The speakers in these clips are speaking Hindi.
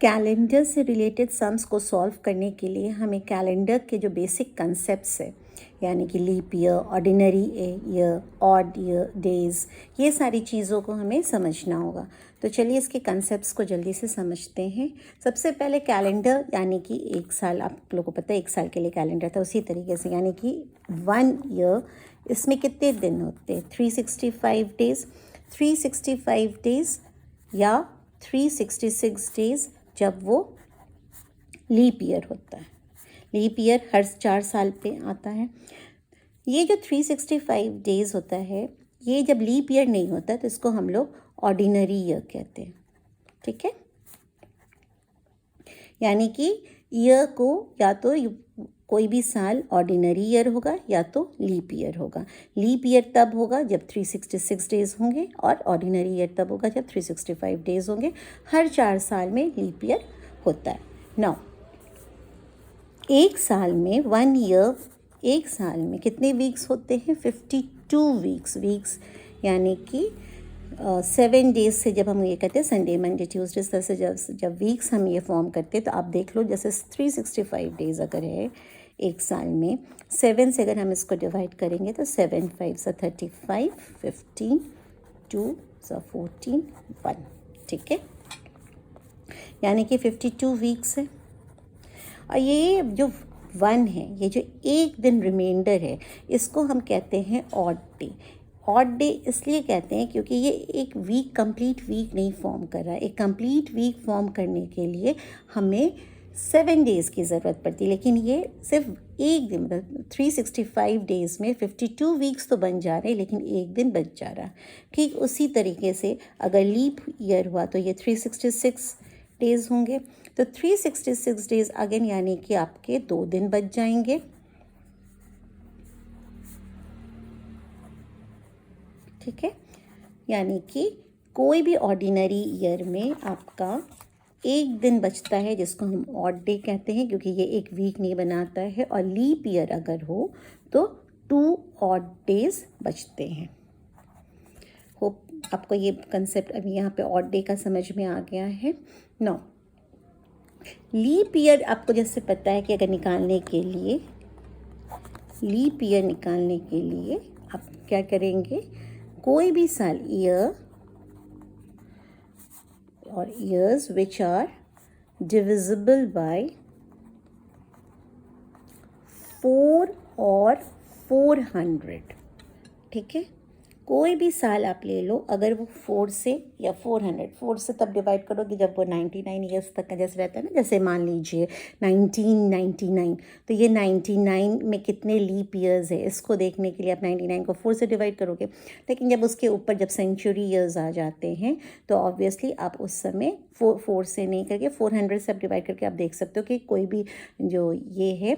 कैलेंडर से रिलेटेड सम्स को सॉल्व करने के लिए हमें कैलेंडर के जो बेसिक कंसेप्ट्स है, यानी कि leap year, ordinary year, odd year, days, ये सारी चीज़ों को हमें समझना होगा। तो चलिए इसके कंसेप्ट्स को जल्दी से समझते हैं। सबसे पहले कैलेंडर यानी कि एक साल, आप लोगों को पता है एक साल के लिए कैलेंडर था, उसी तरीके से यानी कि 1 ईयर, इसमें कितने दिन होते हैं? 365 डेज़। 365 डेज़ या 366 डेज़ जब वो लीप ईयर होता है। लीप ईयर हर 4 साल पे आता है। ये जो 365 डेज़ होता है, ये जब लीप ईयर नहीं होता तो इसको हम लोग ऑर्डिनरी ईयर कहते हैं। ठीक है, यानी कि ईयर को या तो कोई भी साल ऑर्डिनरी ईयर होगा या तो लीप ईयर होगा। लीप ईयर तब होगा जब 366 डेज़ होंगे और ऑर्डिनरी ईयर तब होगा जब 365 डेज़ होंगे। हर 4 साल में लीप ईयर होता है। नाउ एक साल में 1 ईयर, एक साल में कितने वीक्स होते हैं? 52 वीक्स यानी कि 7 डेज से जब हम ये कहते हैं संडे, मंडे, ट्यूसडे, से जब वीक्स हम ये फॉर्म करते हैं तो आप देख लो, जैसे 365 डेज़ अगर है एक साल में, 7 से अगर हम इसको डिवाइड करेंगे तो 7 5 35, 15 2 14 1। ठीक है, यानी कि 52 वीक्स है। और ये जो 1 है, ये जो एक दिन रिमाइंडर है, इसको हम कहते हैं ऑड डे। ऑड डे इसलिए कहते हैं क्योंकि ये एक वीक, कंप्लीट वीक नहीं फॉर्म कर रहा है। एक कंप्लीट वीक फॉर्म करने के लिए हमें 7 डेज़ की ज़रूरत पड़ती है, लेकिन ये सिर्फ एक दिन, मतलब 365 डेज़ में 52 वीक्स तो बन जा रहे हैं, लेकिन एक दिन बच जा रहा है। ठीक उसी तरीके से अगर लीप ईयर हुआ तो ये 366 डेज़ होंगे, तो 366 डेज़ अगेन यानी कि आपके 2 दिन बच जाएंगे। ठीक है, यानी कि कोई भी ऑर्डिनरी ईयर में आपका एक दिन बचता है जिसको हम ऑड डे कहते हैं, क्योंकि ये एक वीक नहीं बनाता है। और लीप ईयर अगर हो तो 2 ऑड डेज बचते हैं। होप आपको ये कंसेप्ट अभी यहाँ पे ऑड डे का समझ में आ गया है। नो, लीप ईयर आपको जैसे पता है कि अगर निकालने के लिए, लीप ईयर निकालने के लिए आप क्या करेंगे? कोई भी साल, ईयर और years which are divisible by 4 और 400। ठीक है, कोई भी साल आप ले लो, अगर वो 4 से या 400, 4 से तब डिवाइड करोगे जब वो 99 ईयर्स तक का जैसे रहता है ना, जैसे मान लीजिए 1999, तो ये 99 में कितने लीप ईयर्स है, इसको देखने के लिए आप 99 को 4 से डिवाइड करोगे। लेकिन जब उसके ऊपर जब सेंचुरी ईयर्स आ जाते हैं तो ऑब्वियसली आप उस समय 4 से नहीं करके 400 से आप डिवाइड करके आप देख सकते हो कि कोई भी जो ये है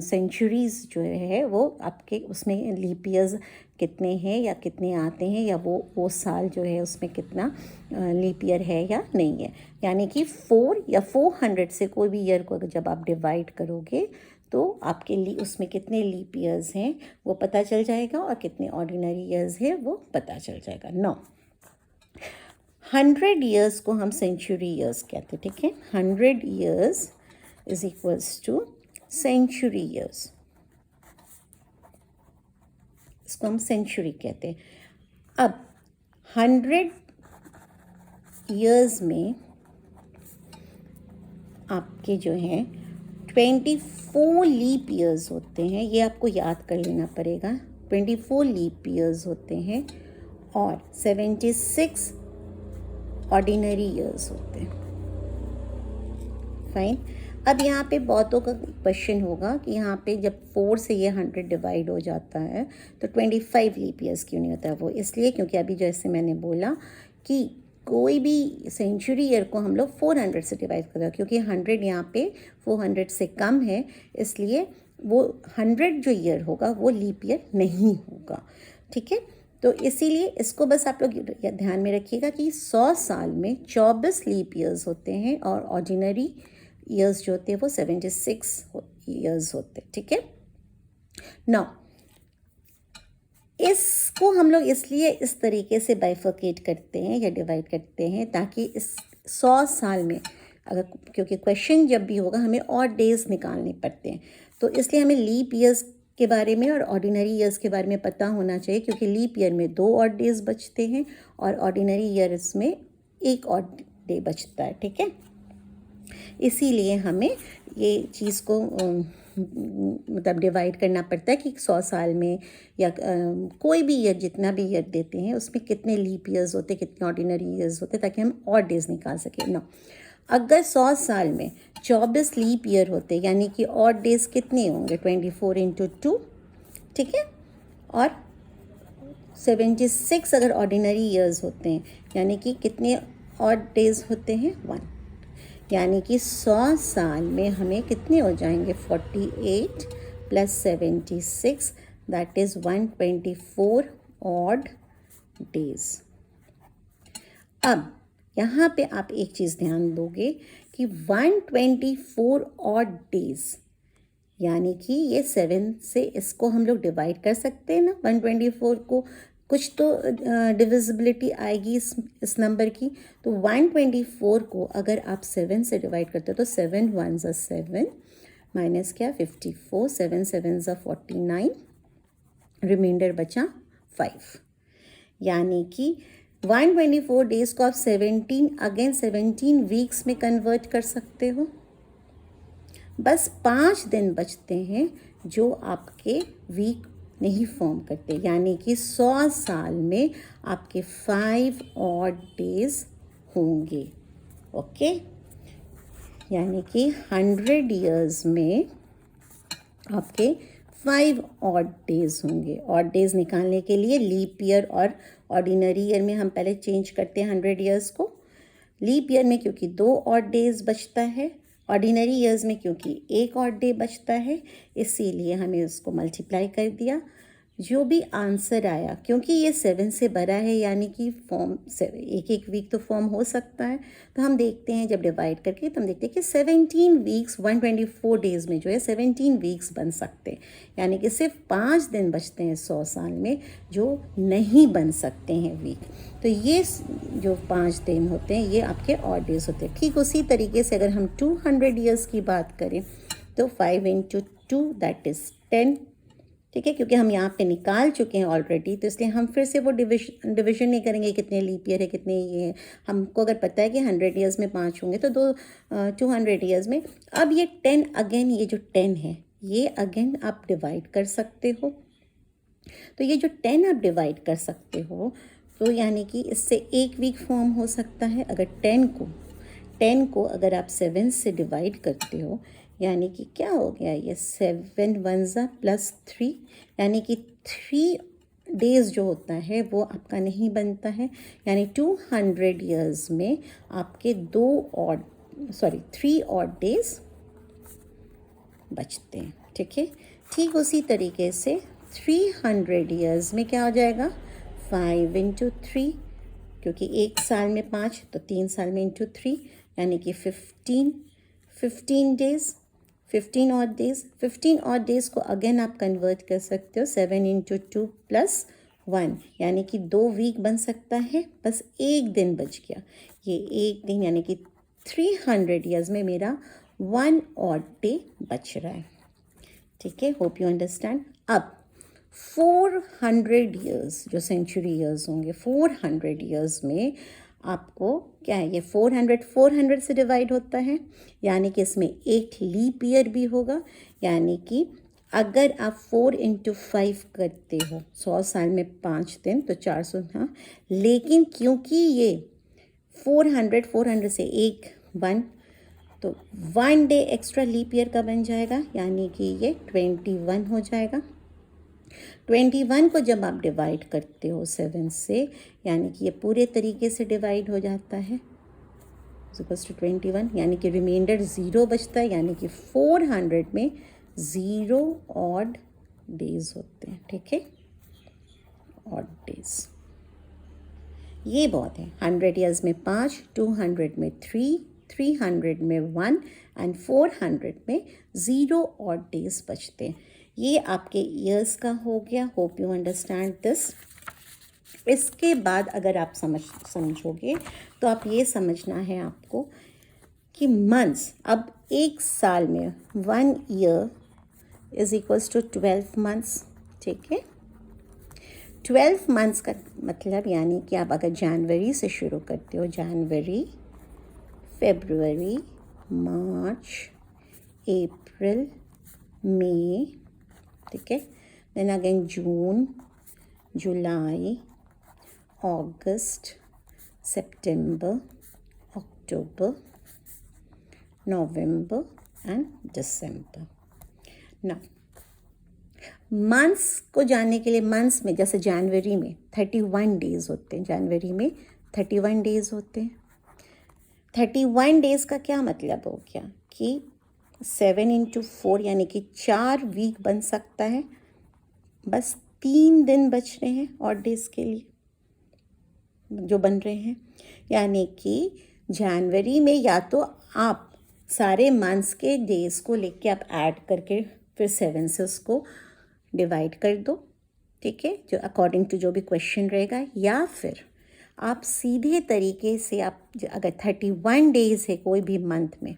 सेंचुरीज़ जो है वो आपके उसमें लीप ईयर्स कितने हैं या कितने आते हैं, या वो साल जो है उसमें कितना लीप ईयर है या नहीं है। यानी कि 4 या 400 से कोई भी ईयर को जब आप डिवाइड करोगे तो आपके लिए उसमें कितने लीप ईयर्स हैं वो पता चल जाएगा, और कितने ऑर्डिनरी ईयर्स हैं वो पता चल जाएगा। 9 100 ईयर्स को हम सेंचुरी ईयर्स कहते हैं। ठीक है, 100 years is equals to century years, इसको हम सेंचुरी कहते हैं। अब 100 ईयर्स में आपके जो हैं 24 लीप ईयर्स होते हैं, ये आपको याद कर लेना पड़ेगा। 24 लीप ईयर्स होते हैं और 76 ऑर्डिनरी ईयर्स होते हैं। फाइन। अब यहाँ पे बहुतों का क्वेश्चन होगा कि यहाँ पे जब 4 से ये 100 डिवाइड हो जाता है तो 25 लीप ईयर्स क्यों नहीं होता है? वो इसलिए क्योंकि अभी जैसे मैंने बोला कि कोई भी सेंचुरी ईयर को हम लोग 400 से डिवाइड करते हैं, क्योंकि 100 यहाँ पे 400 से कम है, इसलिए वो 100 जो ईयर होगा वो लीप ईयर नहीं होगा। ठीक है, तो इसीलिए इसको बस आप लोग ध्यान में रखिएगा कि 100 साल में 24 लीप ईयर्स होते हैं और ऑर्डिनरी ईयर्स जो होते हैं वो 76 ईयर्स होते हैं। ठीक है, नाउ इसको हम लोग इसलिए इस तरीके से बाइफर्केट करते हैं या डिवाइड करते हैं ताकि इस 100 साल में अगर, क्योंकि क्वेश्चन जब भी होगा हमें ऑड डेज निकालने पड़ते हैं, तो इसलिए हमें लीप ईयर्स के बारे में और ऑर्डिनरी ईयर्स के बारे में पता होना चाहिए, क्योंकि लीप ईयर में 2 ऑड डेज बचते हैं और ऑर्डिनरी ईयर्स में 1 ऑड डे बचता है, ठीक है। इसीलिए हमें ये चीज़ को मतलब डिवाइड करना पड़ता है कि 100 साल में या कोई भी ईयर, जितना भी ईयर देते हैं उसमें कितने लीप ईयर्स होते हैं, कितने ऑर्डिनरी ईयर्स होते हैं, ताकि हम ऑड डेज निकाल सकें ना। अगर 100 साल में 24 लीप ईयर होते, यानी कि ऑड डेज कितने होंगे, 24 इंटू 2, ठीक है। और 76 अगर ऑर्डिनरी ईयर्स होते हैं, यानी कि कितने ऑड डेज होते हैं, 1। यानी कि 100 साल में हमें कितने हो जाएंगे, 48 plus 76, that is 124 odd days. अब यहाँ पे आप एक चीज़ ध्यान दोगे कि 124 ऑड डेज, यानी कि ये 7 से इसको हम लोग डिवाइड कर सकते हैं ना, 124 को, कुछ तो डिविजिबिलिटी आएगी इस नंबर की। तो 124 को अगर आप 7 से डिवाइड करते हो तो 7 1 ज़ा 7 माइनस क्या 54, 7 7 ज़ा 49, रिमाइंडर बचा 5। यानी कि 124 डेज़ को आप 17 वीक्स में कन्वर्ट कर सकते हो। बस 5 दिन बचते हैं जो आपके वीक नहीं फॉर्म करते, यानी कि 100 साल में आपके 5 ऑड डेज होंगे, ओके। यानी कि 100 ईयर्स में आपके 5 ऑड डेज होंगे। ऑड डेज निकालने के लिए लीप ईयर और ऑर्डिनरी ईयर में हम पहले चेंज करते हैं 100 ईयर्स को। लीप ईयर में क्योंकि 2 ऑड डेज बचता है, ऑर्डिनरी ईयर्स में क्योंकि 1 ऑड डे बचता है, इसीलिए हमें उसको मल्टीप्लाई कर दिया। जो भी आंसर आया, क्योंकि ये 7 से बड़ा है, यानी कि फॉर्म एक वीक तो फॉर्म हो सकता है, तो हम देखते हैं जब डिवाइड करके तो हम देखते हैं कि 17 वीक्स 124 डेज़ में जो है 17 वीक्स बन सकते हैं, यानी कि सिर्फ 5 दिन बचते हैं 100 साल में जो नहीं बन सकते हैं वीक। तो ये जो 5 दिन होते हैं ये आपके ऑड डेज होते हैं। ठीक उसी तरीके से अगर हम 200 ईयर्स की बात करें तो 5 इंटू 2 दैट इज़ 10, ठीक है। क्योंकि हम यहाँ पे निकाल चुके हैं ऑलरेडी, तो इसलिए हम फिर से वो डिवीजन नहीं करेंगे कितने लीप ईयर है, कितने ये है। हमको अगर पता है कि 100 ईयर्स में 5 होंगे तो 200 ईयर्स में। अब ये 10 अगेन, ये जो 10 है ये अगेन आप डिवाइड कर सकते हो। तो ये जो 10 आप डिवाइड कर सकते हो, तो यानी कि इससे 1 वीक फॉर्म हो सकता है। अगर 10 को अगर आप 7 से डिवाइड करते हो, यानी कि क्या हो गया, ये 7 1 ज़ा प्लस 3, यानी कि 3 डेज़ जो होता है वो आपका नहीं बनता है। यानी 200 ईयर्स में आपके 3 ऑड डेज़ बचते हैं, ठीक है। ठीक उसी तरीके से 300 ईयर्स में क्या हो जाएगा, 5 इंटू 3, क्योंकि 1 साल में 5 तो 3 साल में इंटू 3, यानी कि 15 days, 15 odd days. 15 odd days को अगेन आप कन्वर्ट कर सकते हो 7 इंटू 2 प्लस 1, यानी कि 2 वीक बन सकता है, बस 1 दिन बच गया। ये 1 दिन यानी कि 300 ईयर्स में मेरा 1 ऑड डे बच रहा है, ठीक है। Hope you understand. अब 400 ईयर्स जो सेंचुरी ईयर्स होंगे, 400 ईयर्स में आपको क्या है, ये 400 से डिवाइड होता है, यानी कि इसमें 1 लीप ईयर भी होगा। यानी कि अगर आप 4 इंटू 5 करते हो, 100 साल में 5 दिन तो 400, हाँ। लेकिन क्योंकि ये 400 से 1 तो 1 डे एक्स्ट्रा लीप ईयर का बन जाएगा, यानी कि ये 21 हो जाएगा। 21 को जब आप डिवाइड करते हो 7 से, यानी कि ये पूरे तरीके से डिवाइड हो जाता है इक्वल्स टू 21, यानी कि रिमाइंडर 0 बचता है, यानी कि 400 में 0 ऑड डेज होते हैं, ठीक है, ऑड डेज। ये बहुत है। 100 ईयर्स में 5, 200 में 3, 300 में 1 एंड 400 में 0 ऑड डेज बचते हैं। ये आपके ईयर्स का हो गया। Hope you understand this. इसके बाद अगर आप समझोगे तो आप ये समझना है आपको कि मंथ्स, अब एक साल में 1 year is equals to 12 months, ठीक है। 12 मंथ्स का मतलब यानी कि आप अगर जनवरी से शुरू करते हो, जनवरी, फरवरी, मार्च, अप्रैल, मई, ठीक है, देन अगेन जून, जुलाई, अगस्त, सितंबर, अक्टूबर, नवंबर एंड दिसंबर। ना मंथ्स को जानने के लिए, मंथ्स में जैसे जनवरी में 31 डेज होते हैं, जनवरी में 31 डेज होते हैं। 31 डेज का क्या मतलब हो गया कि 7 × 4 यानी कि 4 वीक बन सकता है, बस 3 दिन बच रहे हैं और डेज के लिए जो बन रहे हैं। यानी कि जनवरी में या तो आप सारे मंथ्स के डेज को लेके आप ऐड करके फिर 7 से उसको डिवाइड कर दो, ठीक है, जो अकॉर्डिंग टू जो भी क्वेश्चन रहेगा, या फिर आप सीधे तरीके से आप अगर 31 डेज है कोई भी मंथ में,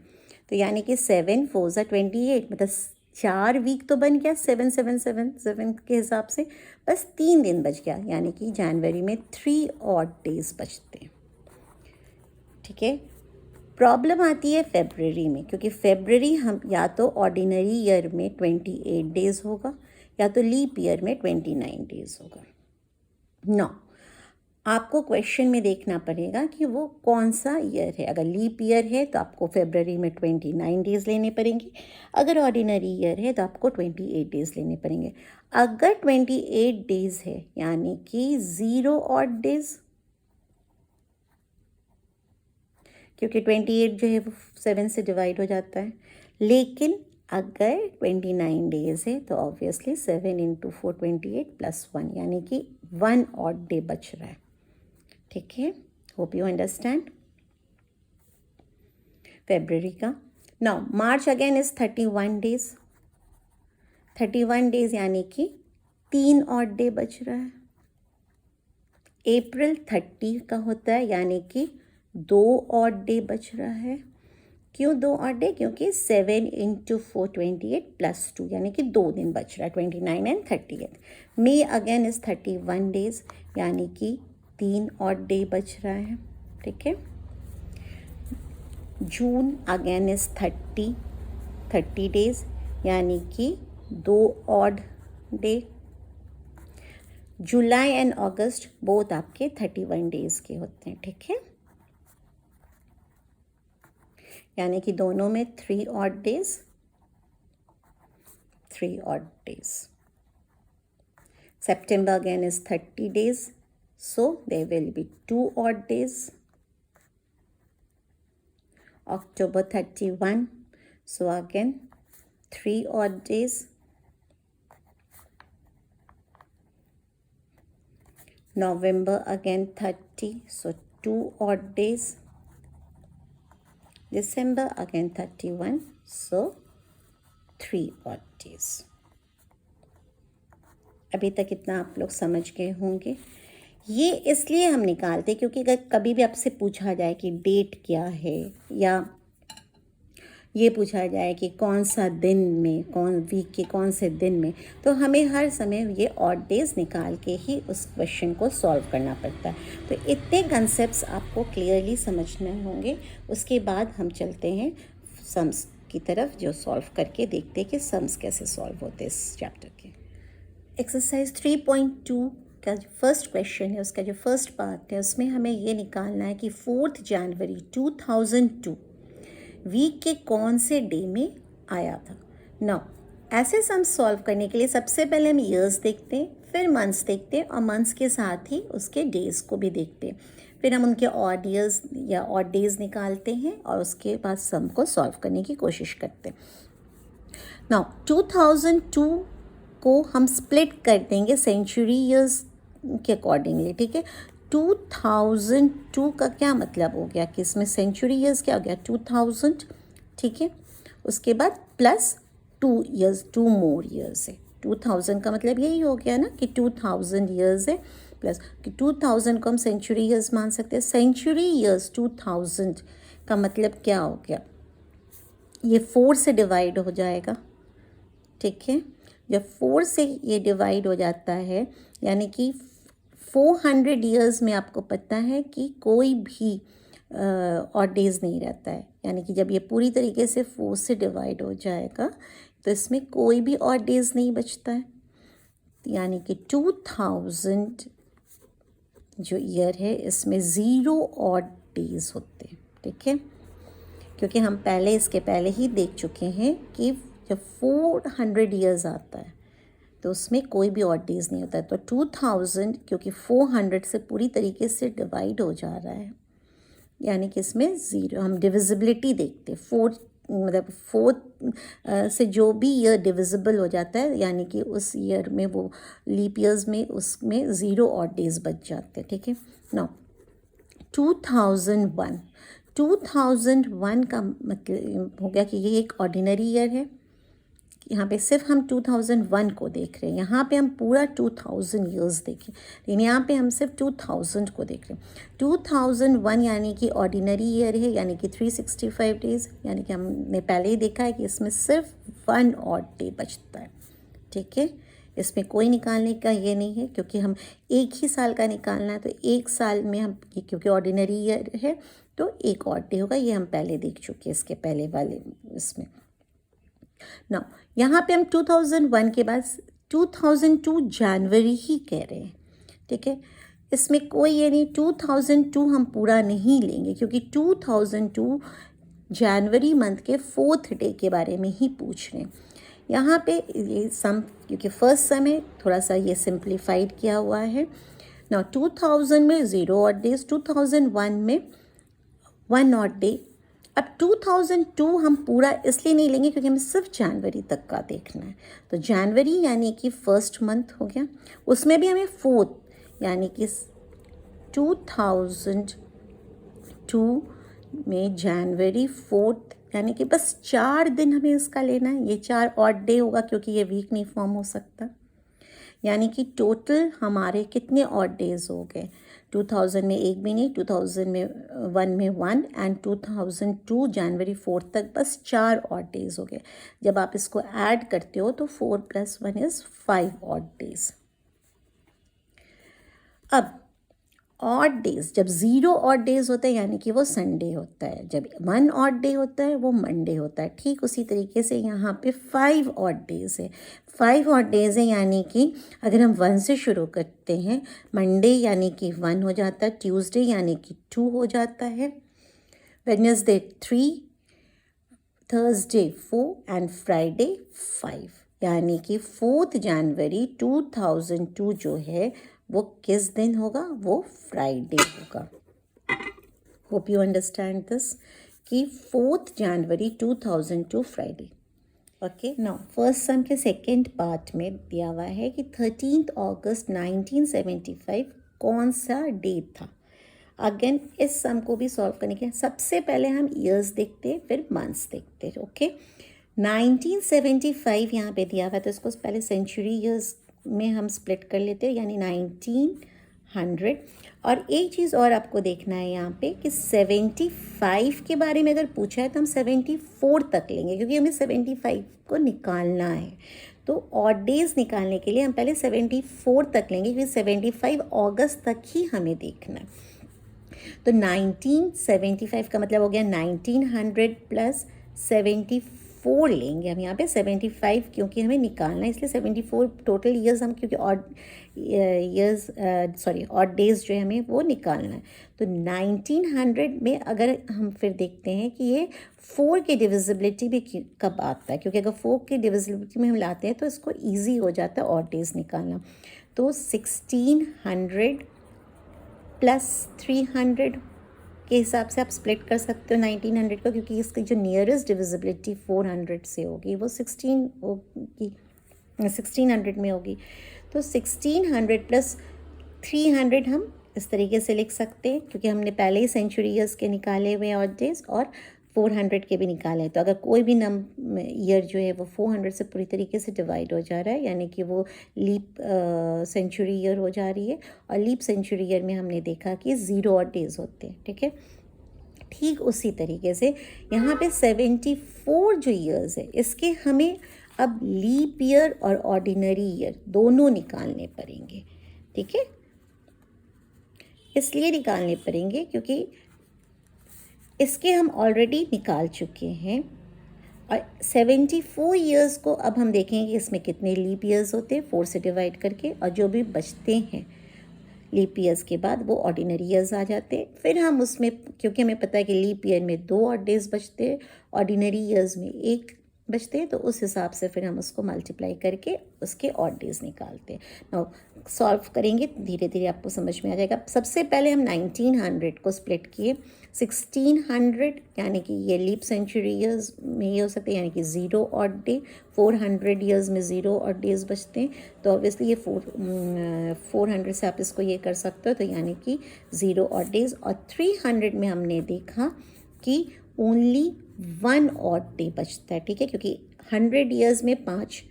तो यानी कि 7 4 28, मतलब 4 वीक तो बन गया 7 7 7 7 के हिसाब से, बस 3 दिन बच गया, यानी कि जनवरी में 3 ऑड डेज बचते हैं, ठीक है। प्रॉब्लम आती है फरवरी में, क्योंकि फरवरी हम या तो ऑर्डिनरी ईयर में 28 डेज होगा या तो लीप ईयर में 29 डेज होगा। नौ, आपको क्वेश्चन में देखना पड़ेगा कि वो कौन सा ईयर है। अगर लीप ईयर है तो आपको फरवरी में 29 डेज लेने पड़ेंगे, अगर ऑर्डिनरी ईयर है तो आपको 28 डेज लेने पड़ेंगे। अगर 28 डेज है यानी कि 0 ऑड डेज, क्योंकि 28 जो है वो 7 से डिवाइड हो जाता है। लेकिन अगर 29 डेज है तो ऑब्वियसली 7 × 4 28 + 1 यानी कि 1 ऑड डे बच रहा है, ठीक है। होप यू अंडरस्टैंड फरवरी का। Now March again is 31 days, 31 days यानी कि 3 ऑड डे बच रहा है। अप्रैल 30 का होता है यानी कि 2 ऑड डे बच रहा है। क्यों 2 ऑड डे? क्योंकि 7 × 4 28 + 2 यानी कि 2 दिन बच रहा है, 29 and 30th। May again is 31 days यानी कि 3 ऑड डे बच रहा है, ठीक है। जून अगेन इज 30 डेज यानी कि 2 odd day. July and August both आपके 31 डेज के होते हैं, ठीक है, यानी कि दोनों में 3 odd days, 3 odd days. September again is 30 days, so there will be 2 odd days. October 31, so again 3 odd days. November again 30, so 2 odd days. December again 31, so 3 odd days. अभी तक इतना आप लोग समझ गए होंगे। ये इसलिए हम निकालते क्योंकि अगर कभी भी आपसे पूछा जाए कि डेट क्या है, या ये पूछा जाए कि कौन सा दिन में, कौन वीक के कौन से दिन में, तो हमें हर समय ये ऑड डेज निकाल के ही उस क्वेश्चन को सॉल्व करना पड़ता है। तो इतने कंसेप्ट्स आपको क्लियरली समझने होंगे। उसके बाद हम चलते हैं सम्स की तरफ, जो सॉल्व करके देखते हैं कि सम्स कैसे सॉल्व होते हैं इस चैप्टर के। एक्सरसाइज 3.2 का जो फर्स्ट क्वेश्चन है, उसका जो फर्स्ट पार्ट है, उसमें हमें ये निकालना है कि 4 जनवरी 2002 वीक के कौन से डे में आया था। नाउ ऐसे सम सॉल्व करने के लिए सबसे पहले हम ईयर्स देखते हैं, फिर मंथ्स देखते हैं और मंथ्स के साथ ही उसके डेज को भी देखते हैं, फिर हम उनके ऑड ईयर्स या ऑड डेज निकालते हैं और उसके बाद सम को सॉल्व करने की कोशिश करते हैं। नाउ 2002 को हम स्प्लिट कर देंगे सेंचुरी ईयर्स के अकॉर्डिंगली, ठीक है। 2002 का क्या मतलब हो गया कि इसमें सेंचुरी ईयर्स क्या हो गया 2000, ठीक है। उसके बाद प्लस 2 ईयर्स, 2 मोर ईयर्स है। 2000 का मतलब यही हो गया ना कि 2000 ईयर्स है, प्लस कि 2000 को हम सेंचुरी ईयर्स मान सकते हैं। सेंचुरी ईयर्स 2000 का मतलब क्या हो गया, ये 4 से डिवाइड हो जाएगा, ठीक है। जब 4 से ये डिवाइड हो जाता है यानी कि 400 ईयर्स में आपको पता है कि कोई भी ऑड डेज नहीं रहता है, यानी कि जब ये पूरी तरीके से 4 से डिवाइड हो जाएगा तो इसमें कोई भी ऑड डेज नहीं बचता है, यानी कि 2000 जो ईयर है इसमें 0 ऑड डेज होते हैं, ठीक है। क्योंकि हम पहले इसके पहले ही देख चुके हैं कि जब 400 ईयर्स आता है तो उसमें कोई भी ऑड डेज नहीं होता है। तो 2000 क्योंकि 400 से पूरी तरीके से डिवाइड हो जा रहा है, यानी कि इसमें ज़ीरो, हम डिविजिबिलिटी देखते हैं, 4 मतलब 4 से जो भी ईयर डिविजिबल हो जाता है यानी कि उस ईयर में वो लीप ईयर्स में उसमें 0 ऑड डेज बच जाते हैं, ठीक है। नाउ 2001 का मतलब हो गया कि ये एक ऑर्डिनरी ईयर है। यहाँ पे सिर्फ हम 2001 को देख रहे हैं, यहाँ पे हम पूरा 2000 ईयर्स देखें, लेकिन यहाँ पे हम सिर्फ 2000 को देख रहे हैं। 2001 यानी कि ऑर्डिनरी ईयर है, यानी कि 365 डेज, यानी कि हमने पहले ही देखा है कि इसमें सिर्फ 1 ऑड डे बचता है, ठीक है। इसमें कोई निकालने का ये नहीं है, क्योंकि हम एक ही साल का निकालना है तो एक साल में हम, क्योंकि ऑर्डिनरी ईयर है तो एक ऑड डे होगा, ये हम पहले देख चुके हैं इसके पहले वाले इसमें। नाउ यहाँ पे हम 2001 के बाद 2002 जनवरी ही कह रहे हैं, ठीक है। इसमें कोई ये नहीं, 2002 हम पूरा नहीं लेंगे क्योंकि 2002 जनवरी मंथ के 4th डे के बारे में ही पूछ रहे हैं। यहाँ पे ये सम, क्योंकि फर्स्ट सम है, थोड़ा सा ये सिंप्लीफाइड किया हुआ है। ना 2000 में 0 ऑड डेज, 2001 में 1 ऑड डे। अब 2002 हम पूरा इसलिए नहीं लेंगे क्योंकि हमें सिर्फ जनवरी तक का देखना है। तो जनवरी यानी कि फर्स्ट मंथ हो गया, उसमें भी हमें 4th यानी कि 2002 में जनवरी 4th यानी कि बस 4 दिन हमें इसका लेना है। ये 4 ऑड डे होगा क्योंकि ये वीक नहीं फॉर्म हो सकता, यानी कि टोटल हमारे कितने ऑड डेज हो गए। 2000 में एक भी नहीं, 2001 में 1 एंड 2002 जनवरी 4 तक बस 4 ऑड डेज हो गए। जब आप इसको ऐड करते हो तो 4 + 1 इज़ 5 ऑड डेज। अब ऑड डेज, जब 0 ऑड डेज होते हैं यानी कि वो संडे होता है, जब 1 ऑड डे होता है वो मंडे होता है। ठीक उसी तरीके से यहाँ पे 5 ऑड डेज है, 5 ऑड डेज है, यानी कि अगर हम 1 से शुरू करते हैं, मंडे यानी कि 1 हो जाता है, ट्यूसडे यानी कि 2 हो जाता है, वेडनेसडे 3, थर्सडे 4 एंड फ्राइडे 5, यानी कि 4 जनवरी 2002 जो है वो किस दिन होगा, वो फ्राइडे होगा। होप यू अंडरस्टैंड दिस कि 4 जनवरी 2002 Friday. Okay, now first sum के सेकेंड पार्ट में दिया हुआ है कि 13 अगस्त 1975 कौन सा डे था। अगेन इस सम को भी सॉल्व करने के लिए सबसे पहले हम ईयर्स देखते हैं, फिर मंथ्स देखते हैं। ओके, 1975 यहाँ पे दिया हुआ है तो इसको पहले सेंचुरी ईयर्स में हम स्प्लिट कर लेते हैं, यानी 1900। और एक चीज़ और आपको देखना है यहाँ पे कि 75 के बारे में अगर पूछा है तो हम 74 तक लेंगे, क्योंकि हमें 75 को निकालना है। तो ऑड डेज निकालने के लिए हम पहले 74 तक लेंगे, क्योंकि 75 अगस्त तक ही हमें देखना है। तो 1975 का मतलब हो गया 1900 + 74 लेंगे हम यहाँ पे 75, क्योंकि हमें निकालना है, इसलिए 74 टोटल ईयर्स हम, क्योंकि ऑड डेज जो है हमें वो निकालना है। तो 1900 में अगर हम फिर देखते हैं कि ये 4 की डिविजिबिलिटी भी कब आता है, क्योंकि अगर 4 की डिविजिबिलिटी में हम लाते हैं तो इसको ईजी हो जाता है ऑड डेज निकालना। तो 1600 + 300 के हिसाब से आप स्प्लिट कर सकते हो 1900 को, क्योंकि इसकी जो नियरेस्ट डिविजिबिलिटी 400 से होगी वो 1600 में होगी। तो 1600 + 300 हम इस तरीके से लिख सकते हैं, क्योंकि हमने पहले ही सेंचुरी ईयर्स के निकाले हुए ऑड डेज और 400 के भी निकाले। तो अगर कोई भी ईयर जो है वो 400 से पूरी तरीके से डिवाइड हो जा रहा है, यानी कि वो लीप सेंचुरी ईयर हो जा रही है। और लीप सेंचुरी ईयर में हमने देखा कि 0 ऑड डेज होते हैं, ठीक है। ठीक उसी तरीके से यहाँ पे 74 जो ईयर्स है इसके हमें अब लीप ईयर और ऑर्डिनरी ईयर दोनों निकालने पड़ेंगे, ठीक है। इसलिए निकालने पड़ेंगे क्योंकि इसके हम ऑलरेडी निकाल चुके हैं, और 74 ईयर्स को अब हम देखेंगे कि इसमें कितने लीप ईयर्स होते हैं 4 से डिवाइड करके, और जो भी बचते हैं लीप ईयर्स के बाद वो ऑर्डिनरी ईयर्स आ जाते हैं। फिर हम उसमें, क्योंकि हमें पता है कि लीप ईयर में 2 ऑड डेज बचते हैं, ऑर्डिनरी ईयर्स में 1 बचते हैं, तो उस हिसाब से फिर हम उसको मल्टीप्लाई करके उसके ऑड डेज निकालते हैं। नाउ सॉल्व करेंगे, धीरे धीरे आपको समझ में आ जाएगा। सबसे पहले हम 1900 को स्प्लिट किए 1600, यानी कि ये लीप सेंचुरी ईयर्स में ये हो सकते हैं, यानी कि 0 ऑड डे। 400 ईयर्स में 0 ऑड डेज बचते हैं, तो ऑब्वियसली ये 400 से आप इसको ये कर सकते हो, तो यानी कि 0 ऑड डेज। और 300 में हमने देखा कि ओनली 1 ऑड डे बचता है, ठीक है, क्योंकि 100 ईयर्स में 5,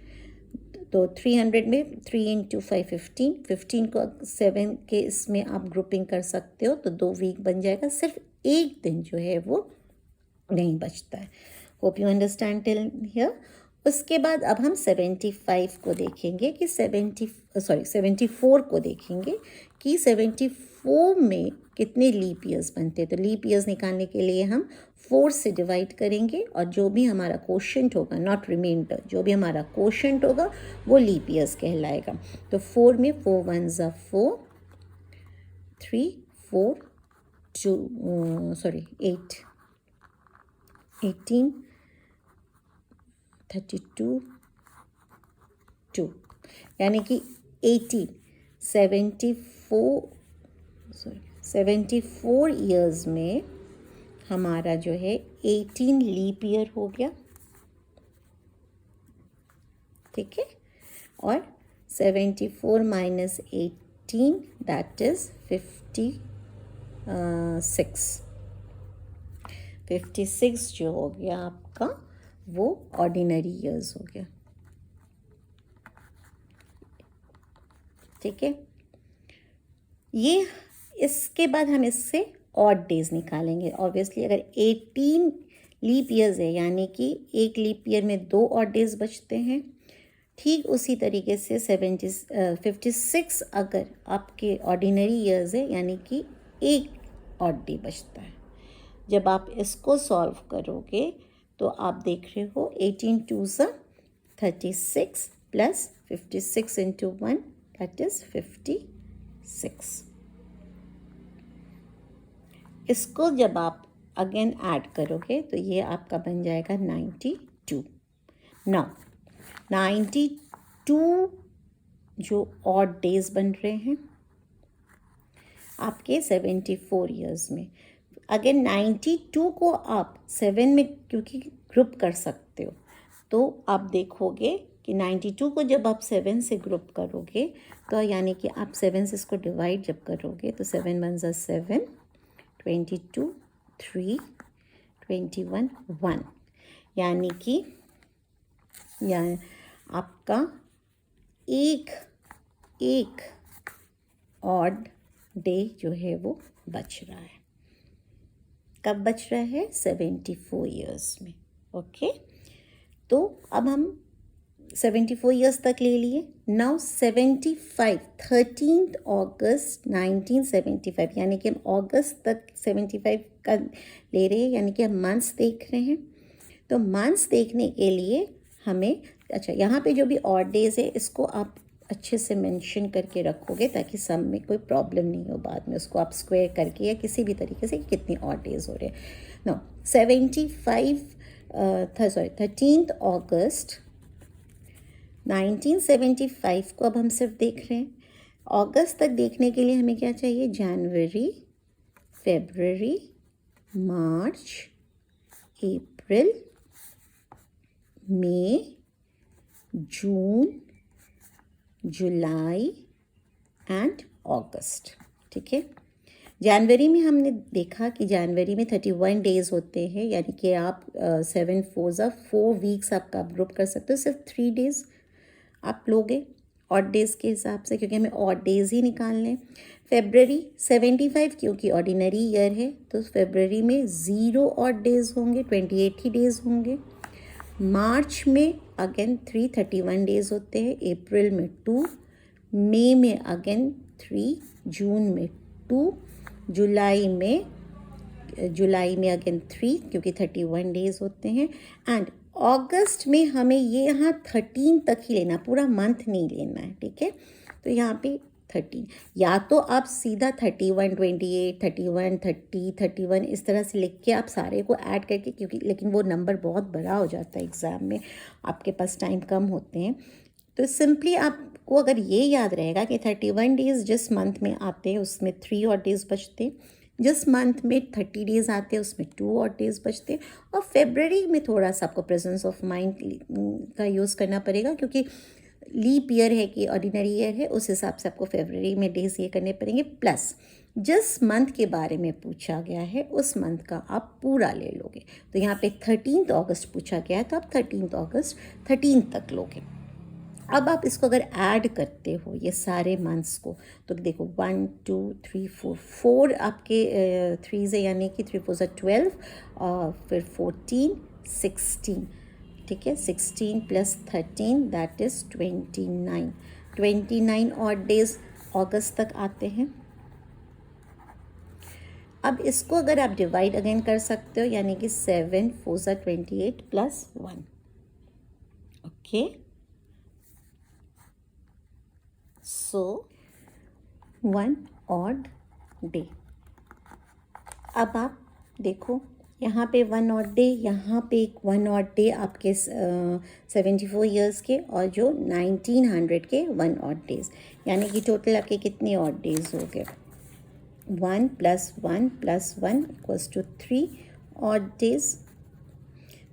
तो 300 में 3 × 5 15, 15 को 7 के इसमें आप ग्रुपिंग कर सकते हो, तो 2 वीक बन जाएगा। सिर्फ एक दिन जो है वो नहीं बचता है। Hope you understand till here. उसके बाद अब हम 75 को देखेंगे कि 74 को देखेंगे कि 74 में कितने लीप ईयर्स बनते हैं। तो लीप ईयर्स निकालने के लिए हम 4 से डिवाइड करेंगे, और जो भी हमारा कोशेंट होगा, नॉट रिमाइंडर, जो भी हमारा कोशेंट होगा वो लीप ईयर्स कहलाएगा। तो 4 में 4 1 ज़ा 4, 3 4 2 8 18 32 2, यानी कि 74 ईयर्स में हमारा जो है 18 लीप ईयर हो गया, ठीक है। और 74 माइनस 18 दैट इज़ 56 जो हो गया आपका वो ऑर्डिनरी ईयर्स हो गया, ठीक है। ये इसके बाद हम इससे ऑड डेज निकालेंगे। ऑब्वियसली अगर 18 लीप ईयर्स है, यानी कि एक लीप ईयर में 2 ऑड डेज बचते हैं, ठीक उसी तरीके से 56 अगर आपके ऑर्डिनरी ईयर्स है, यानी कि एक ऑड डे बचता है। जब आप इसको सॉल्व करोगे तो आप देख रहे हो 18 2 ज़ा 36 प्लस 56 × 1 दैट इज़ 56। इसको जब आप अगेन ऐड करोगे तो ये आपका बन जाएगा 92। नाउ 92 जो ऑड डेज बन रहे हैं आपके 74 ईयर्स में, अगर 92 को आप 7 में क्योंकि ग्रुप कर सकते हो, तो आप देखोगे कि 92 को जब आप 7 से ग्रुप करोगे, तो यानी कि आप 7 से इसको डिवाइड जब करोगे तो 7 1 ज़ा 7, 22 3 21 1, यानी कि आपका एक ऑड डे जो है वो बच रहा है। कब बच रहा है? 74 ईयर्स में। ओके, तो अब हम 74 ईयर्स तक ले लिए। नाउ 75 13 अगस्त 1975, यानी कि हम अगस्त तक 75 का ले रहे हैं, यानी कि हम मंथ्स देख रहे हैं। तो मंथ्स देखने के लिए हमें, अच्छा यहाँ पे जो भी ऑड डेज है इसको आप अच्छे से मेंशन करके रखोगे ताकि सम में कोई प्रॉब्लम नहीं हो बाद में, उसको आप स्क्वायर करके या किसी भी तरीके से कितनी ऑड डेज हो रहे हैं। नो 13 अगस्त 1975 को अब हम सिर्फ देख रहे हैं। अगस्त तक देखने के लिए हमें क्या चाहिए? जनवरी, फरवरी, मार्च, अप्रैल, मई, जून, जुलाई एंड अगस्त। ठीक है, जनवरी में हमने देखा कि जनवरी में 31 डेज़ होते हैं, यानी कि आप 7 4 ज़ा 4 वीक्स आपका ग्रुप कर सकते हो। सिर्फ 3 डेज़ आप लोगे ऑड डेज़ के हिसाब से, क्योंकि हमें ऑड डेज़ ही निकालने हैं। फेबररी 75 क्योंकि ऑर्डिनरी ईयर है तो फेबररी में 0 ऑड डेज होंगे, 28 ही डेज होंगे। मार्च में अगेन 331 डेज होते हैं, अप्रैल में 2, मई में अगेन 3, जून में 2, जुलाई में अगेन 3 क्योंकि 31 डेज होते हैं। एंड अगस्त में हमें ये यहाँ 13 तक ही लेना, पूरा मंथ नहीं लेना है, ठीक है। तो यहाँ पे 13, या तो आप सीधा 31, 28, 31, 30, 31 इस तरह से लिख के आप सारे को ऐड करके, क्योंकि लेकिन वो नंबर बहुत बड़ा हो जाता है एग्ज़ाम में, आपके पास टाइम कम होते हैं। तो सिंपली आपको अगर ये याद रहेगा कि 31 डेज़ जिस मंथ में आते हैं उसमें 3 और डेज़ बचते हैं, जिस मंथ में 30 डेज़ आते हैं उसमें 2 और डेज़ बचते हैं, और फेबररी में थोड़ा सा आपको प्रेजेंस ऑफ माइंड का यूज़ करना पड़ेगा क्योंकि लीप ईयर है कि ऑर्डिनरी ईयर है, उस हिसाब से आपको फेबररी में डेज ये करने पड़ेंगे। प्लस जिस मंथ के बारे में पूछा गया है उस मंथ का आप पूरा ले लोगे। तो यहाँ पे 13 अगस्त पूछा गया है तो आप 13 अगस्त 13 तक लोगे। अब आप इसको अगर ऐड करते हो ये सारे मंथ्स को तो देखो 1 2 3 4 आपके 3 से यानी कि 3 4 12 और फिर 14 16, ठीक है। 16 + 13 दैट इज़ 29 और डेज अगस्त तक आते हैं। अब इसको अगर आप डिवाइड अगेन कर सकते हो यानी कि 7 4 28 + 1, ओके। सो 1 ऑड डे। अब आप देखो यहाँ पे 1 ऑड डे, यहाँ पे एक 1 ऑड डे आपके 74 ईयर्स के, और जो 1900 के 1 ऑड डेज, यानी कि टोटल आपके कितने ऑड डेज हो गए? 1 + 1 + 1 = 3 ऑड डेज।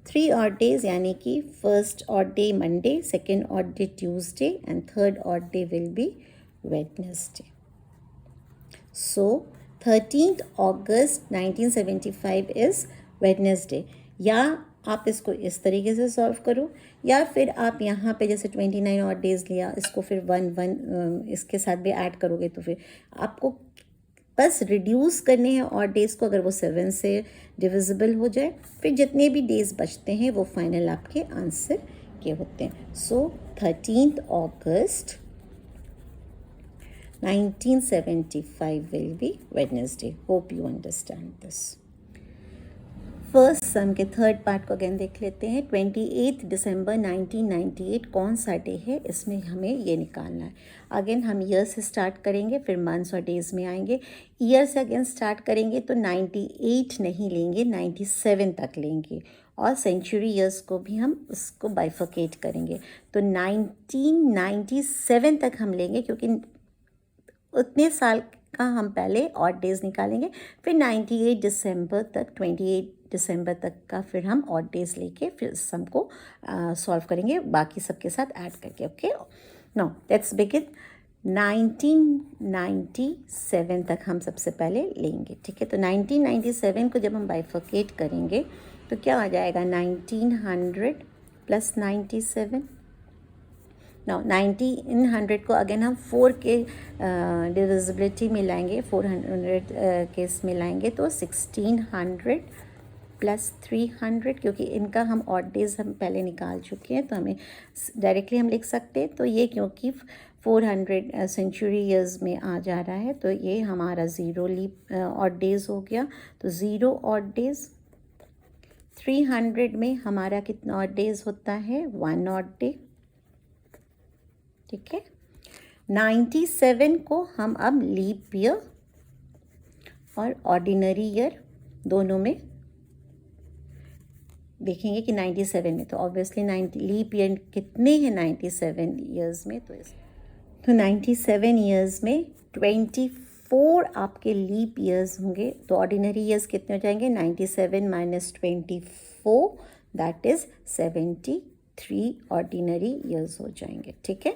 3 ऑड डेज यानी कि first odd day Monday, second odd day Tuesday and third odd day will be Wednesday. So 13th August 1975 is Wednesday. या आप इसको इस तरीके से सॉल्व करो, या फिर आप यहाँ पे जैसे 29 और डेज़ लिया, इसको फिर 1 इसके साथ भी ऐड करोगे तो फिर आपको बस रिड्यूस करने हैं और डेज़ को, अगर वो 7 से डिविजिबल हो जाए फिर जितने भी डेज़ बचते हैं वो फाइनल आपके आंसर के होते हैं। सो 13th August 1975 will be Wednesday. Hope you understand this. First sum के थर्ड पार्ट को अगेन देख लेते हैं। 28 दिसंबर 1998 कौन सा डे है, इसमें हमें ये निकालना है। अगेन हम ईयर से स्टार्ट करेंगे, फिर मंथ्स और डेज में आएंगे। ईयर से अगेन स्टार्ट करेंगे तो 98 नहीं लेंगे, 97 तक लेंगे, और सेंचुरी ईयर्स को भी हम उसको बाइफर्केट करेंगे। तो 1997 तक हम लेंगे क्योंकि उतने साल का हम पहले ऑड डेज़ निकालेंगे, फिर 98 दिसंबर तक, 28 दिसंबर तक का फिर हम ऑड डेज़ लेके फिर सम को सॉल्व करेंगे बाकी सबके साथ ऐड करके। Okay, now let's begin. 1997 तक हम सबसे पहले लेंगे, ठीक है। तो 1997 को जब हम बाइफर्केट करेंगे तो क्या आ जाएगा? 1900 + 97। नाउ 1900 को अगेन हम 4 के डिविजिबिलिटी मिलाएंगे, 400 केस मिलाएंगे तो 1600 + 300, क्योंकि इनका हम ऑड डेज हम पहले निकाल चुके हैं तो हमें डायरेक्टली हम लिख सकते हैं। तो ये क्योंकि 400 सेंचुरी ईयर्स में आ जा रहा है तो ये हमारा 0 लीप ऑड डेज हो गया, तो 0 ऑड डेज। 300 में हमारा कितना ऑड डेज होता है? 1 ऑड डे, ठीक है। 97 को हम अब लीप ईयर और ऑर्डिनरी ईयर दोनों में देखेंगे कि 97 में तो ऑब्वियसली लीप ईयर कितने हैं 97 ईयर्स में, तो 97 ईयर्स में 24 आपके लीप ईयर्स होंगे। तो ऑर्डिनरी ईयर्स कितने हो जाएंगे? 97 - 24 दैट इज़ 73 ऑर्डिनरी ईयर्स हो जाएंगे, ठीक है।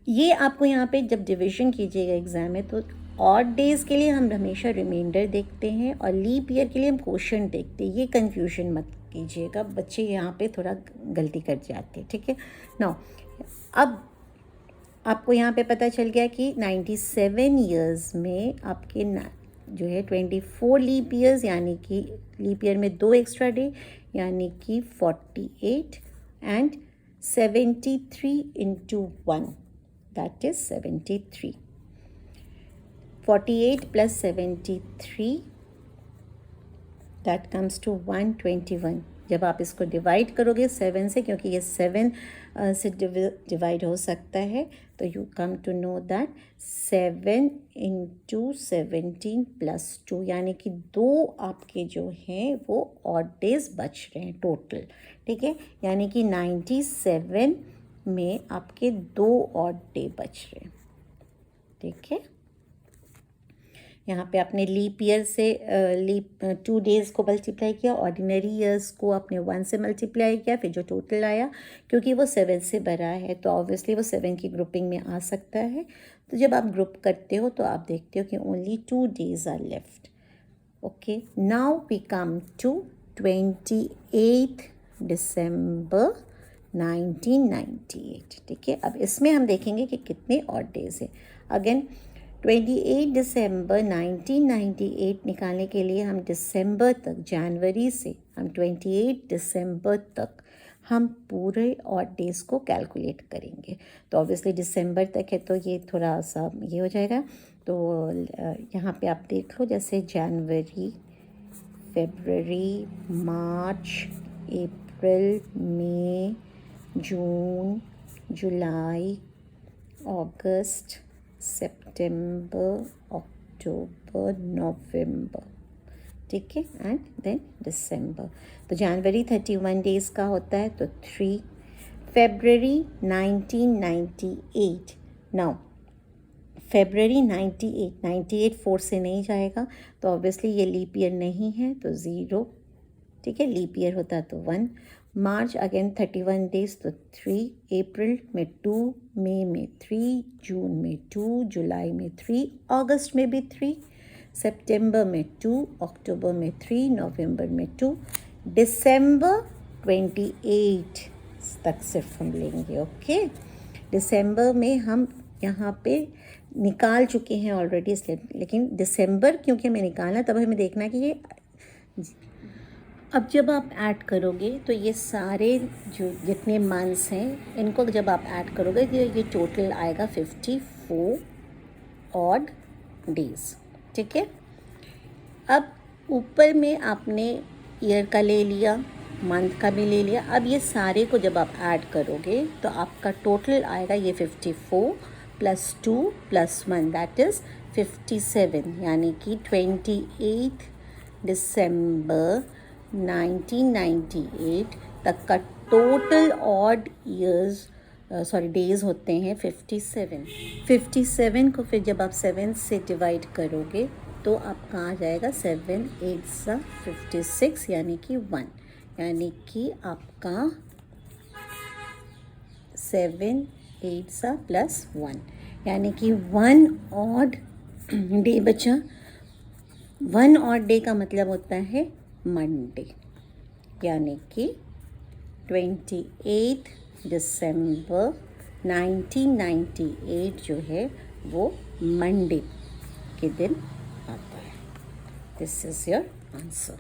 ये आपको यहाँ पे जब डिवीजन कीजिएगा एग्ज़ाम में तो ऑड डेज़ के लिए हम हमेशा रिमाइंडर देखते हैं और लीप ईयर के लिए हम क्वोशंट देखते हैं। ये कन्फ्यूजन मत कीजिएगा, बच्चे यहाँ पे थोड़ा गलती कर जाते हैं, ठीक है। नाउ अब आपको यहाँ पे पता चल गया कि 97 ईयर्स में आपके जो है 24 लीप ईयर्स, यानी कि लीप ईयर में 2 एक्स्ट्रा डे, यानी कि 48 and 73 into 1 that is 73. 48 plus 73 that comes to 121. जब आप इसको डिवाइड करोगे 7 से, क्योंकि ये 7 से डिवाइड हो सकता है, तो you come to know that 7 into 17 plus 2, यानी कि 2 आपके जो हैं वो ऑड डेज बच रहे हैं टोटल. ठीक है, यानी कि 97 में आपके 2 ऑड डे बच रहे हैं. ठीक है, यहाँ पे आपने लीप ईयर से 2 डेज़ को मल्टीप्लाई किया, ऑर्डिनरी ईयर्स को आपने 1 से मल्टीप्लाई किया, फिर जो टोटल आया, क्योंकि वो 7 से बड़ा है तो ऑब्वियसली वो 7 की ग्रुपिंग में आ सकता है. तो जब आप ग्रुप करते हो तो आप देखते हो कि only 2 days are left. Okay, now we come to 28 December 1998. ठीक है, अब इसमें हम देखेंगे कि कितने ऑड डेज है. अगेन 28 दिसंबर 1998 निकालने के लिए हम दिसंबर तक, जनवरी से हम 28 दिसंबर तक हम पूरे ऑड डेज को कैलकुलेट करेंगे. तो ऑब्वियसली दिसंबर तक है तो ये थोड़ा सा ये हो जाएगा. तो यहाँ पे आप देख लो, जैसे जनवरी, फरवरी, मार्च, अप्रैल, मई, जून, जुलाई, अगस्त, सितंबर, अक्टूबर, नवंबर. ठीक है, एंड देन दिसंबर. तो जनवरी 31 डेज़ का होता है, तो 3. फरवरी 1998. नाउ फरवरी 98 4 से नहीं जाएगा, तो ऑब्वियसली ये लीप ईयर नहीं है, तो 0. ठीक है, लीप ईयर होता तो 1. मार्च अगेन 31 डेज, तो 3. अप्रैल में 2, मई में 3, जून में 2, जुलाई में 3, अगस्त में भी 3, सितंबर में 2, अक्टूबर में 3, नवंबर में 2, दिसंबर 28 तक सिर्फ हम लेंगे. ओके, दिसंबर में हम यहाँ पे निकाल चुके हैं ऑलरेडी, इसलिए, लेकिन दिसंबर क्योंकि हमें निकालना, तब हमें देखना कि ये, अब जब आप ऐड करोगे तो ये सारे जो जितने मंथ्स हैं इनको जब आप ऐड करोगे तो ये टोटल आएगा 54 ऑड डेज़. ठीक है, अब ऊपर में आपने ईयर का ले लिया, मंथ का भी ले लिया. अब ये सारे को जब आप ऐड करोगे तो आपका टोटल आएगा ये 54 प्लस 2 प्लस 1 दैट इज़ 57, यानी कि 28 दिसंबर 1998 तक का टोटल ऑड ईयर्स डेज़ होते हैं 57. 57 को फिर जब आप 7 से डिवाइड करोगे तो आपका आ जाएगा 7 8 सा 56, यानी कि 1, यानी कि आपका 7 8 सा प्लस 1, यानी कि 1 ऑड डे बचा. 1 ऑड डे का मतलब होता है मंडे, यानी कि 28 दिसंबर 1998 जो है वो मंडे के दिन आता है. This is your answer.